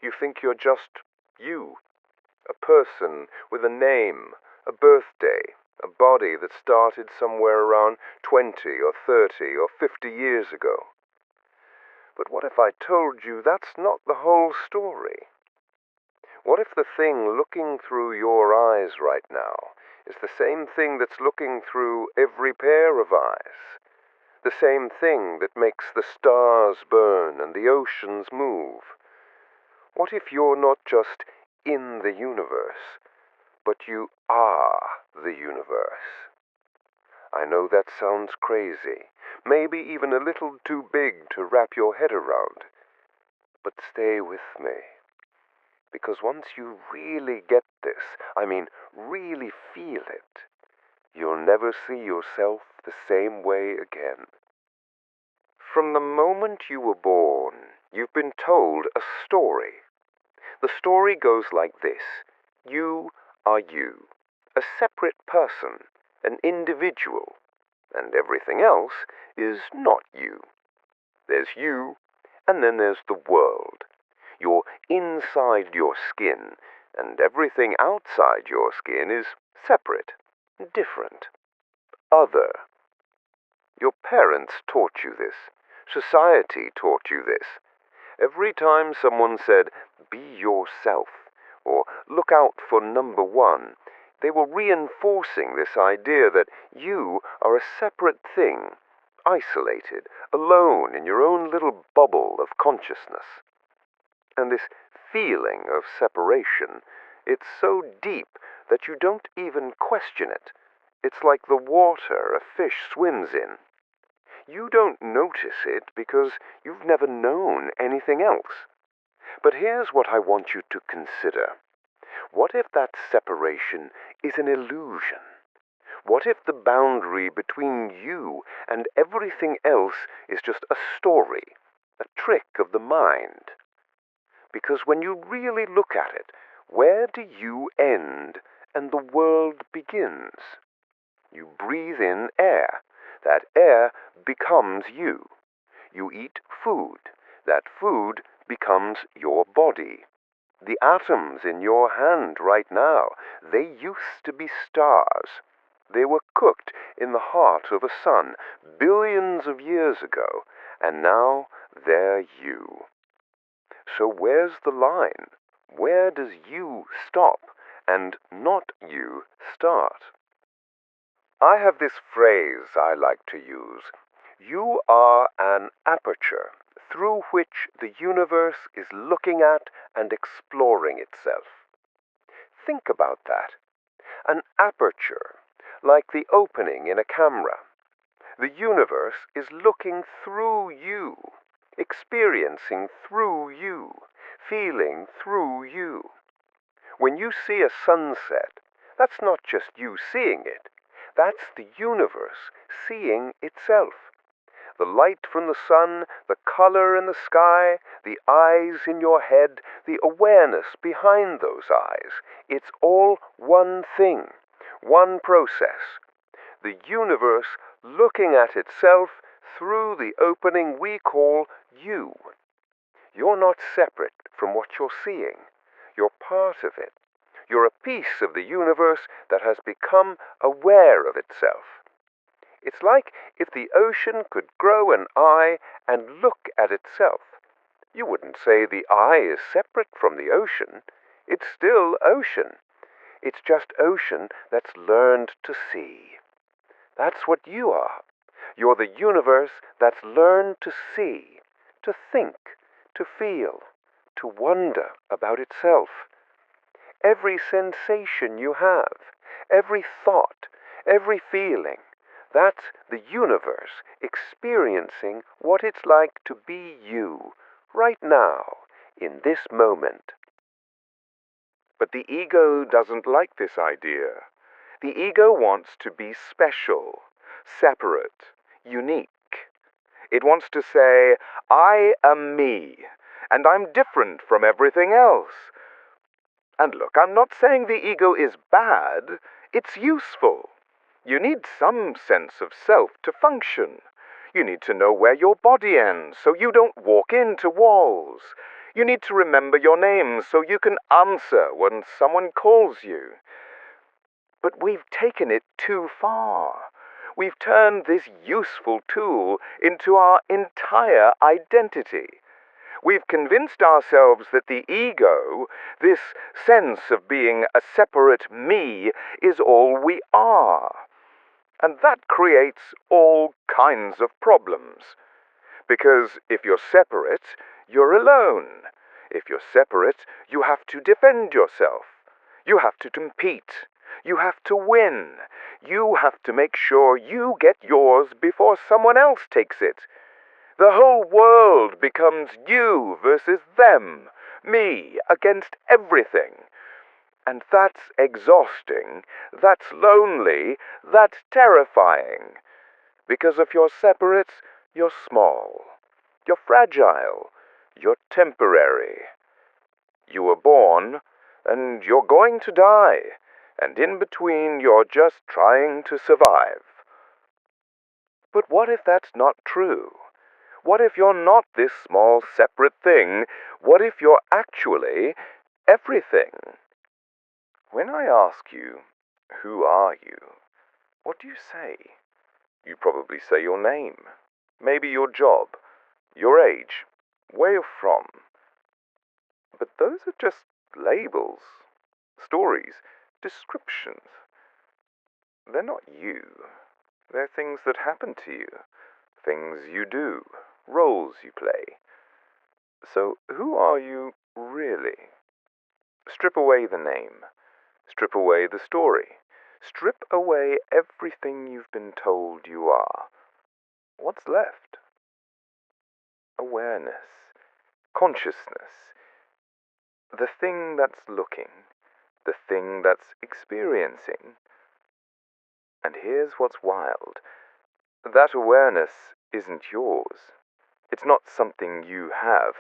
You think you're just you, a person with a name, a birthday, a body that started somewhere around 20 or 30 or 50 years ago. But what if I told you that's not the whole story? What if the thing looking through your eyes right now is the same thing that's looking through every pair of eyes? The same thing that makes the stars burn and the oceans move? What if you're not just in the universe, but you are the universe? I know that sounds crazy, maybe even a little too big to wrap your head around. But stay with me. Because once you really get this, I mean really feel it, you'll never see yourself the same way again. From the moment you were born, you've been told a story. The story goes like this. You are you, a separate person, an individual, and everything else is not you. There's you, and then there's the world. You're inside your skin, and everything outside your skin is separate, different, other. Your parents taught you this. Society taught you this. Every time someone said, "Be yourself," or "Look out for number one," they were reinforcing this idea that you are a separate thing, isolated, alone in your own little bubble of consciousness. And this feeling of separation, it's so deep that you don't even question it. It's like the water a fish swims in. You don't notice it because you've never known anything else. But here's what I want you to consider. What if that separation is an illusion? What if the boundary between you and everything else is just a story, a trick of the mind? Because when you really look at it, where do you end and the world begins? You breathe in air. That air becomes you. You eat food. That food becomes your body. The atoms in your hand right now, they used to be stars. They were cooked in the heart of a sun billions of years ago, and now they're you. So where's the line? Where does you stop and not you start? I have this phrase I like to use. You are an aperture through which the universe is looking at and exploring itself. Think about that. An aperture, like the opening in a camera. The universe is looking through you, experiencing through you, feeling through you. When you see a sunset, that's not just you seeing it. That's the universe seeing itself. The light from the sun, the color in the sky, the eyes in your head, the awareness behind those eyes. It's all one thing, one process. The universe looking at itself through the opening we call you. You're not separate from what you're seeing. You're part of it. You're a piece of the universe that has become aware of itself. It's like if the ocean could grow an eye and look at itself. You wouldn't say the eye is separate from the ocean. It's still ocean. It's just ocean that's learned to see. That's what you are. You're the universe that's learned to see, to think, to feel, to wonder about itself. Every sensation you have, every thought, every feeling, that's the universe experiencing what it's like to be you, right now, in this moment. But the ego doesn't like this idea. The ego wants to be special, separate, unique. It wants to say, I am me, and I'm different from everything else. And look, I'm not saying the ego is bad. It's useful. You need some sense of self to function. You need to know where your body ends so you don't walk into walls. You need to remember your name so you can answer when someone calls you. But we've taken it too far. We've turned this useful tool into our entire identity. We've convinced ourselves that the ego, this sense of being a separate me, is all we are. And that creates all kinds of problems. Because if you're separate, you're alone. If you're separate, you have to defend yourself. You have to compete. You have to win. You have to make sure you get yours before someone else takes it. The whole world becomes you versus them, me against everything. And that's exhausting, that's lonely, that's terrifying. Because if you're separate, you're small, you're fragile, you're temporary. You were born, and you're going to die, and in between you're just trying to survive. But what if that's not true? What if you're not this small separate thing? What if you're actually everything? When I ask you, who are you? What do you say? You probably say your name, maybe your job, your age, where you're from. But those are just labels, stories, descriptions. They're not you. They're things that happen to you, things you do, roles you play. So who are you really? Strip away the name. Strip away the story. Strip away everything you've been told you are. What's left? Awareness. Consciousness. The thing that's looking. The thing that's experiencing. And here's what's wild. That awareness isn't yours. It's not something you have.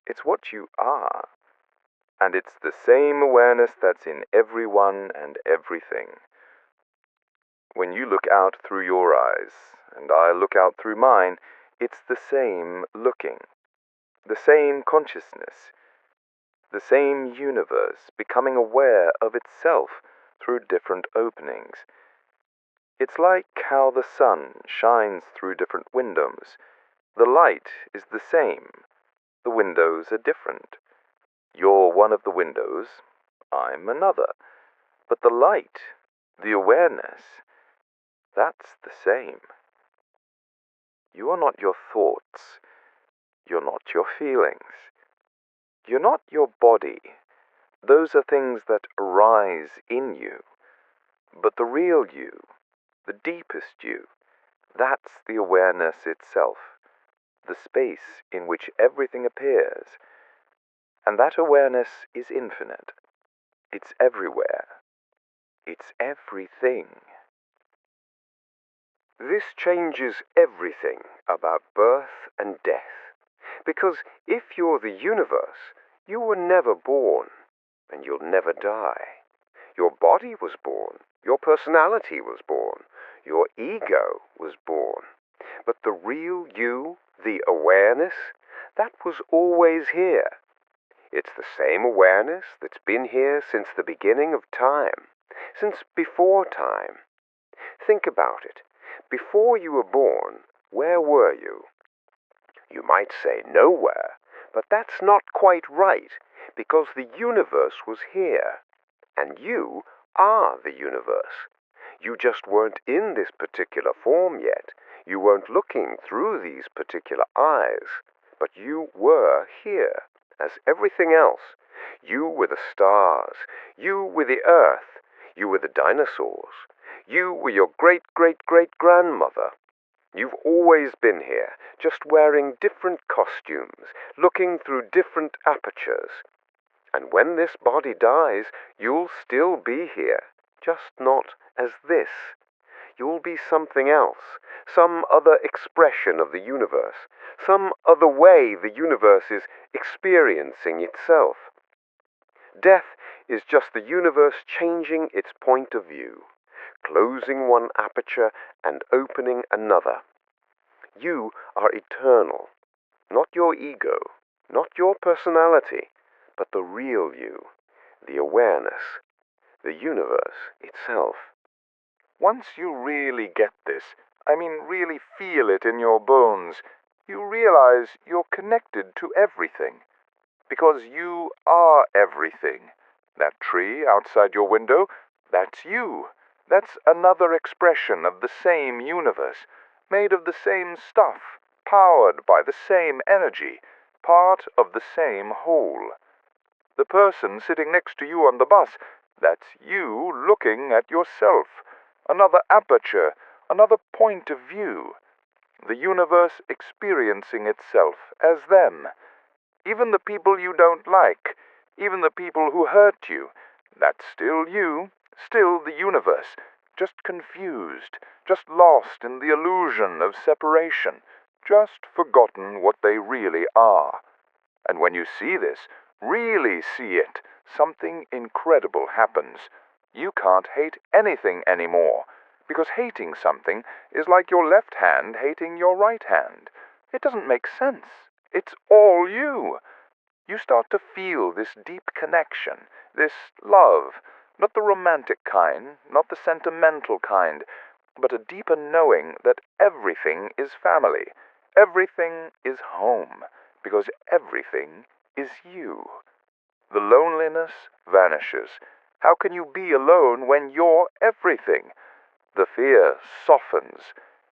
It's what you are. And it's the same awareness that's in everyone and everything. When you look out through your eyes, and I look out through mine, it's the same looking, the same consciousness, the same universe becoming aware of itself through different openings. It's like how the sun shines through different windows. The light is the same. The windows are different. You're one of the windows, I'm another. But the light, the awareness, that's the same. You are not your thoughts. You're not your feelings. You're not your body. Those are things that arise in you. But the real you, the deepest you, that's the awareness itself, the space in which everything appears. And that awareness is infinite. It's everywhere. It's everything. This changes everything about birth and death. Because if you're the universe, you were never born, and you'll never die. Your body was born, your personality was born, your ego was born. But the real you, the awareness, that was always here. It's the same awareness that's been here since the beginning of time, since before time. Think about it. Before you were born, where were you? You might say nowhere, but that's not quite right, because the universe was here, and you are the universe. You just weren't in this particular form yet. You weren't looking through these particular eyes, but you were here, as everything else. You were the stars. You were the earth. You were the dinosaurs. You were your great-great-great-grandmother. You've always been here, just wearing different costumes, looking through different apertures. And when this body dies, you'll still be here, just not as this. You'll be something else, some other expression of the universe, some other way the universe is experiencing itself. Death is just the universe changing its point of view, closing one aperture and opening another. You are eternal, not your ego, Not your personality, but the real you, the awareness, the universe itself. Once you really get this, I mean really feel it in your bones, you realize you're connected to everything. Because you are everything. That tree outside your window, that's you. That's another expression of the same universe, made of the same stuff, powered by the same energy, part of the same whole. The person sitting next to you on the bus, that's you looking at yourself. Another aperture, another point of view. The universe experiencing itself as them. Even the people you don't like, even the people who hurt you, that's still you, still the universe, just confused, just lost in the illusion of separation, just forgotten what they really are. And when you see this, really see it, something incredible happens. You can't hate anything anymore, because hating something is like your left hand hating your right hand. It doesn't make sense. It's all you. You start to feel this deep connection, this love, not the romantic kind, not the sentimental kind, but a deeper knowing that everything is family, everything is home, because everything is you. The loneliness vanishes. How can you be alone when you're everything? The fear softens.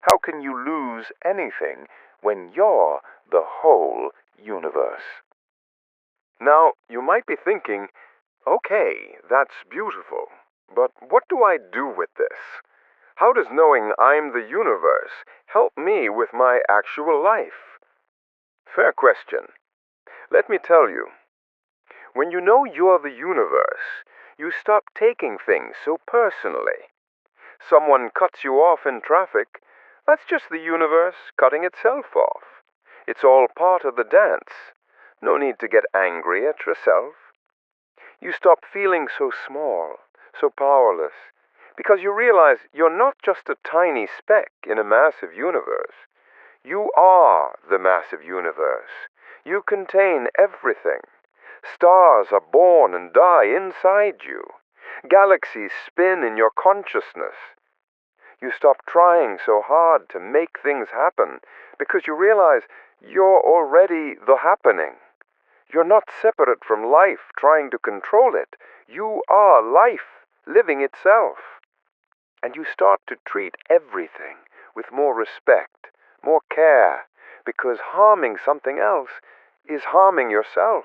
How can you lose anything when you're the whole universe? Now, you might be thinking, okay, that's beautiful, but what do I do with this? How does knowing I'm the universe help me with my actual life? Fair question. Let me tell you. When you know you're the universe, you stop taking things so personally. Someone cuts you off in traffic, that's just the universe cutting itself off. It's all part of the dance. No need to get angry at yourself. You stop feeling so small, so powerless, because you realize you're not just a tiny speck in a massive universe. You are the massive universe. You contain everything. Stars are born and die inside you. Galaxies spin in your consciousness. You stop trying so hard to make things happen because you realize you're already the happening. You're not separate from life trying to control it. You are life living itself. And you start to treat everything with more respect, more care, because harming something else is harming yourself.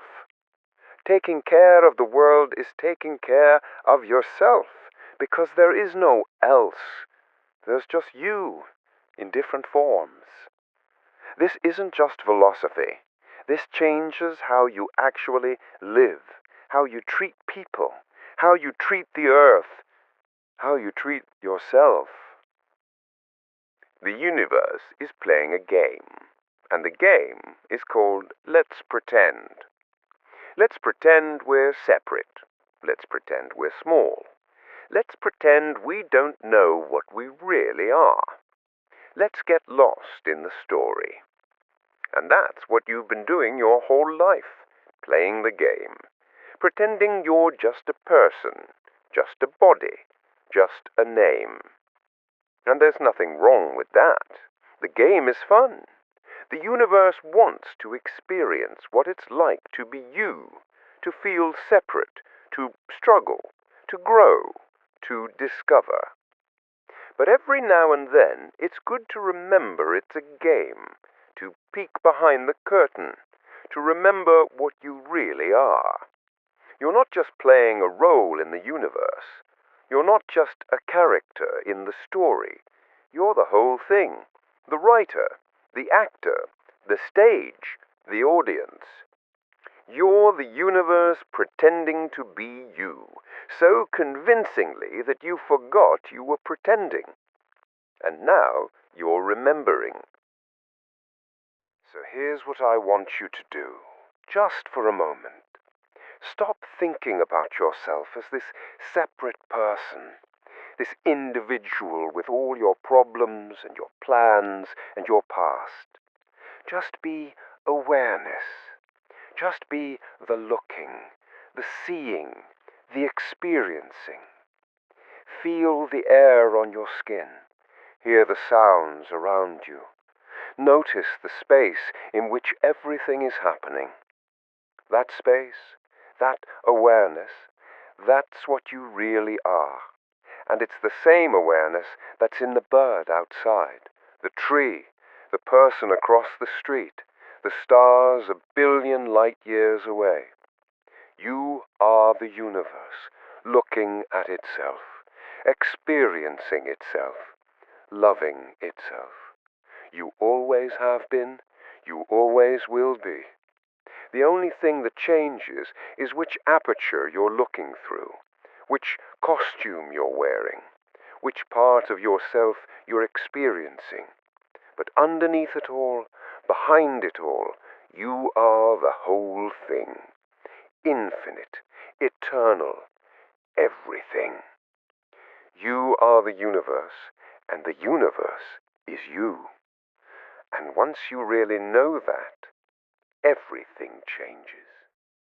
Taking care of the world is taking care of yourself, because there is no else. There's just you, in different forms. This isn't just philosophy. This changes how you actually live, how you treat people, how you treat the earth, how you treat yourself. The universe is playing a game, and the game is called Let's Pretend. Let's pretend we're separate. Let's pretend we're small. Let's pretend we don't know what we really are. Let's get lost in the story. And that's what you've been doing your whole life, playing the game. Pretending you're just a person, just a body, just a name. And there's nothing wrong with that. The game is fun. The universe wants to experience what it's like to be you, to feel separate, to struggle, to grow, to discover. But every now and then, it's good to remember it's a game, to peek behind the curtain, to remember what you really are. You're not just playing a role in the universe. You're not just a character in the story. You're the whole thing, the writer, the actor, the stage, the audience. You're the universe pretending to be you, so convincingly that you forgot you were pretending. And now you're remembering. So here's what I want you to do, just for a moment. Stop thinking about yourself as this separate person, this individual with all your problems and your plans and your past. Just be awareness. Just be the looking, the seeing, the experiencing. Feel the air on your skin. Hear the sounds around you. Notice the space in which everything is happening. That space, that awareness, that's what you really are. And it's the same awareness that's in the bird outside, the tree, the person across the street, the stars a billion light years away. You are the universe, looking at itself, experiencing itself, loving itself. You always have been, you always will be. The only thing that changes is which aperture you're looking through, which costume you're wearing, which part of yourself you're experiencing. But underneath it all, behind it all, you are the whole thing. Infinite, eternal, everything. You are the universe, and the universe is you. And once you really know that, everything changes.